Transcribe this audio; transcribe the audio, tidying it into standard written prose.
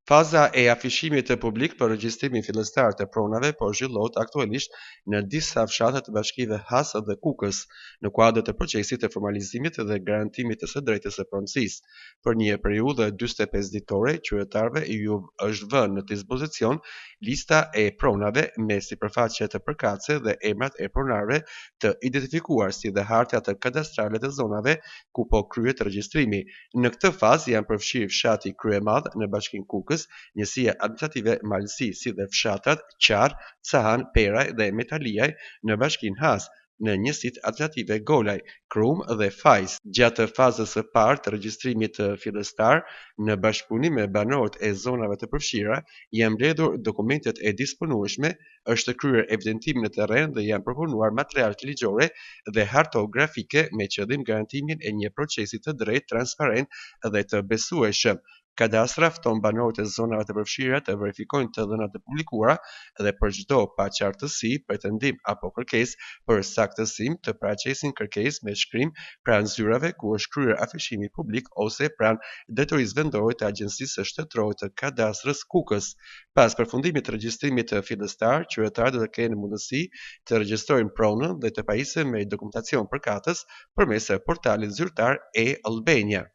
Faza e afishimit të publik për regjistrimin fillestar të pronave po zhvillohet aktualisht në disa fshate të Bashkive Has dhe Kukës, në kuadër të procesit të formalizimit dhe garantimit të së drejtës së pronësisë. Për një periudhë 45 ditore, qytetarëve ju është vënë në dispozicion lista e pronave me sipërfaqe të përkatëse dhe emrat e pronarëve të identifikuar, si dhe harta të kadastrale të zonave ku po kryhet regjistrimi. Në këtë fazë janë përfshirë fshati Kryemadh në Bashkinë Kukës, njësia administrative Malësi, si dhe fshatat Qarr, Cahan, Peraj dhe Metaliaj në Bashkinë Has, në njësitë administrative Golaj, Krum dhe Fajs. Gjatë fazës së parë të regjistrimit fillestar, në bashkëpunim me banorët e zonave të përfshira, janë mbledhur dokumentet e disponueshme, është kryer evidentimi në terren dhe janë proponuar materialet ligjore dhe hartografike me qëllim garantimin e një procesi të drejtë, transparent dhe të besueshëm. Kadastra fton banorët e zonave të përfshira të verifikojnë të dhënat e publikuara dhe për çdo paqartësi, pretendim apo kërkesë për saktësim të paraqesin kërkesë me shkrim pranë zyrave ku është kryer afishimi publik ose pranë drejtorisë vendore të Agjencisë Shtetërore të Kadastrës Kukës. Pas përfundimit të regjistrimit fillestar, qytetarët do të kenë mundësi të regjistrojnë pronën dhe të pajisen me dokumentacion përkatës përmes portalit zyrtar e-Albania.